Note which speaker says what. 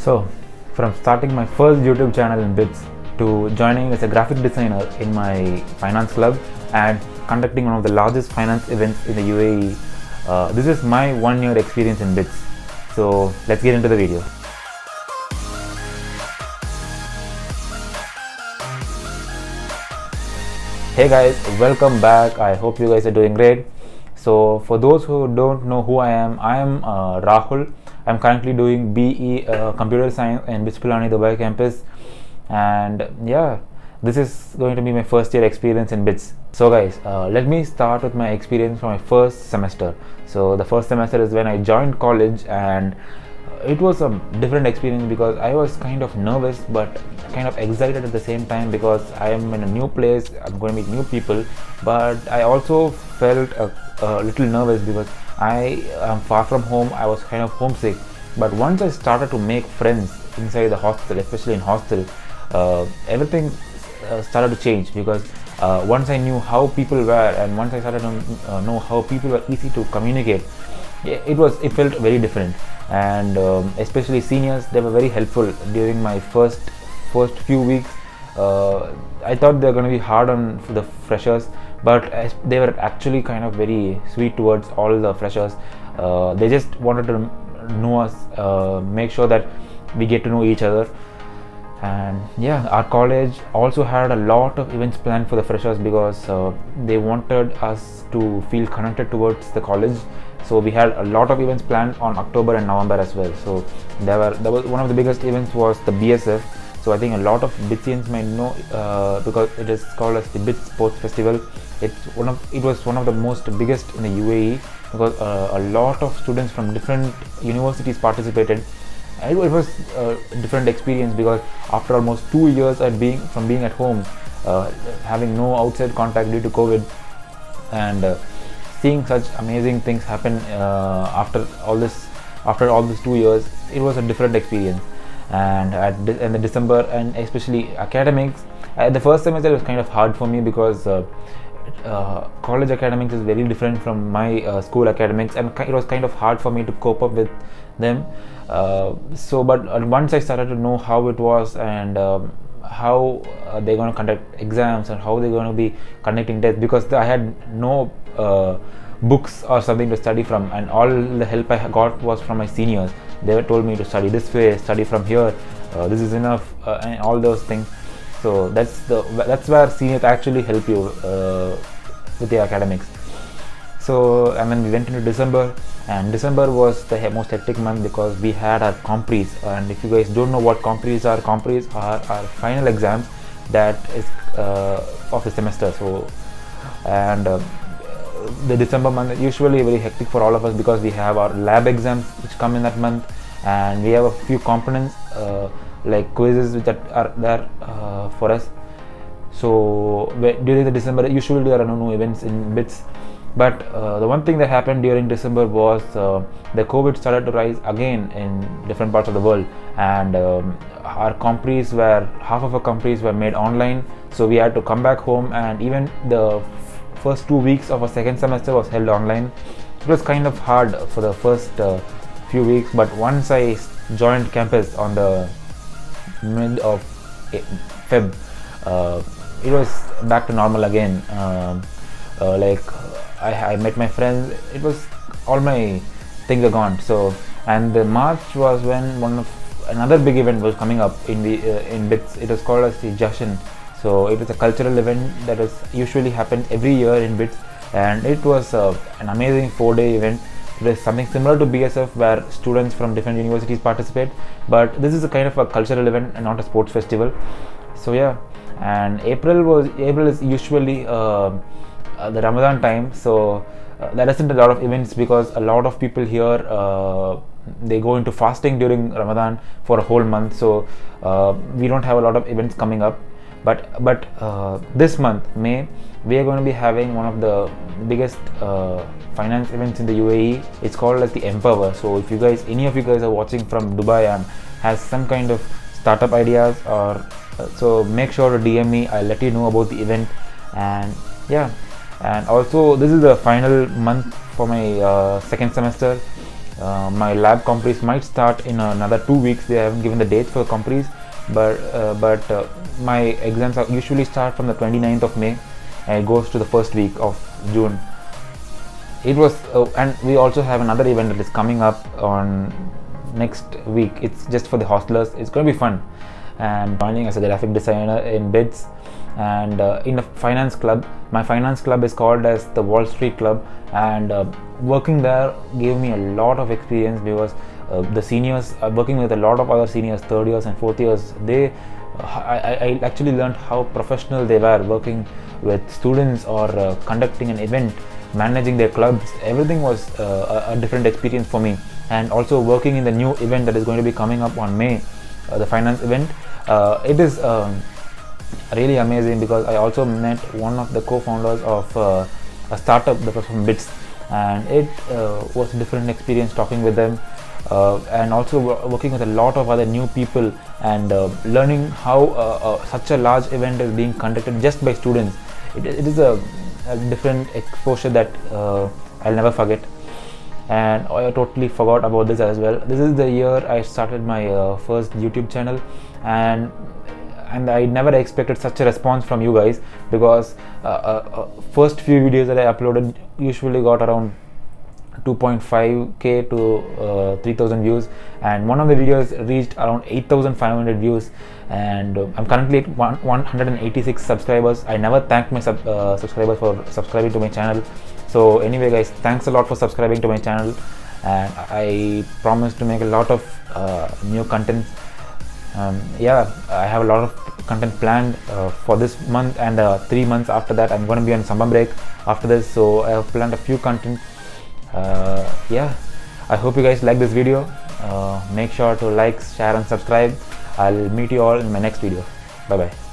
Speaker 1: So, from starting my first YouTube channel in Bits to joining as a graphic designer in my finance club and conducting one of the largest finance events in the UAE, this is my 1 year experience in Bits. So, let's get into the video. Hey guys, welcome back. I hope you guys are doing great. So, for those who don't know who I am Rahul. I'm currently doing BE Computer Science in BITS Pilani Dubai campus, and yeah, this is going to be my first year experience in BITS. So guys, let me start with my experience from my first semester. So the first semester is when I joined college, and it was a different experience because I was kind of nervous but kind of excited at the same time because I am in a new place, I'm going to meet new people, but I also felt a little nervous because I am far from home. I was kind of homesick, but once I started to make friends inside the hostel, especially in hostel, everything started to change because once I knew how people were and once I started to know how people were easy to communicate, it felt very different. And especially seniors, they were very helpful during my first few weeks. I thought they were going to be hard on the freshers, but they were actually kind of very sweet towards all the freshers. They just wanted to know us, make sure that we get to know each other. And yeah, our college also had a lot of events planned for the freshers because they wanted us to feel connected towards the college. So we had a lot of events planned on October and November as well. So there was one of the biggest events was the BSF. So I think a lot of Bitsians might know because it is called as the Bits Sports Festival. It was one of the most biggest in the UAE because a lot of students from different universities participated. It was a different experience because after almost 2 years from being at home, having no outside contact due to COVID, and seeing such amazing things happen after all these 2 years, it was a different experience. And in the December, and especially academics, the first semester was kind of hard for me because college academics is very different from my school academics, and it was kind of hard for me to cope up with them. But once I started to know how it was and how they're going to conduct exams and how they're going to be conducting tests, because I had no books or something to study from, and all the help I got was from my seniors. They told me to study this way, study from here, this is enough, and all those things. So that's where seniors actually help you with the academics. So, and then we went into December, and December was the most hectic month because we had our compres. And if you guys don't know what compres are our final exams that is of the semester. So, and the December month is usually very hectic for all of us because we have our lab exams which come in that month, and we have a few components like quizzes which are there for us. So during the December, usually there are no events in BITS, but the one thing that happened during December was the COVID started to rise again in different parts of the world, and half of our compres were made online, so we had to come back home, and even the first 2 weeks of our second semester was held online. It was kind of hard for the first few weeks, but once I joined campus on the mid of Feb, it was back to normal again. I met my friends. It was all my things are gone. So, and the March was when another big event was coming up in BITS. It was called as the Jashan. So it was a cultural event that is usually happened every year in BITS, and it was an amazing 4-day event. It is something similar to BSF where students from different universities participate, but this is a kind of a cultural event and not a sports festival. So yeah, and April is usually the Ramadan time. So there isn't a lot of events because a lot of people here they go into fasting during Ramadan for a whole month. So we don't have a lot of events coming up. But this month, May, we are going to be having one of the biggest finance events in the UAE. It's called as the Empower. So if any of you guys are watching from Dubai and has some kind of startup ideas, or so make sure to DM me. I'll let you know about the event. And yeah, and also this is the final month for my second semester. My lab compris might start in another 2 weeks. They haven't given the dates for the compris, but my exams are usually start from the 29th of May and it goes to the first week of June. It was and we also have another event that is coming up on next week. It's just for the hostelers. It's going to be fun, and joining as a graphic designer in BITS and in a finance club. My finance club is called as the Wall Street Club, and working there gave me a lot of experience because the seniors, working with a lot of other seniors, third years and fourth years, I actually learned how professional they were working with students or conducting an event, managing their clubs. Everything was a different experience for me. And also working in the new event that is going to be coming up on May, the finance event, it is really amazing because I also met one of the co-founders of a startup that was from BITS, and it was a different experience talking with them, and also working with a lot of other new people and learning how such a large event is being conducted just by students. It is a different exposure that I'll never forget. And I totally forgot about this as well. This is the year I started my first YouTube channel, and I never expected such a response from you guys, because first few videos that I uploaded usually got around 2.5k to 3000 views, and one of the videos reached around 8500 views, and I'm currently at 186 subscribers. I never thanked my subscribers for subscribing to my channel. So anyway guys, thanks a lot for subscribing to my channel, and I promise to make a lot of new content. Yeah, I have a lot of content planned for this month, and 3 months after that I'm going to be on summer break after this, so I have planned a few content. Yeah, I hope you guys like this video. Make sure to like, share and subscribe. I'll meet you all in my next video. Bye bye.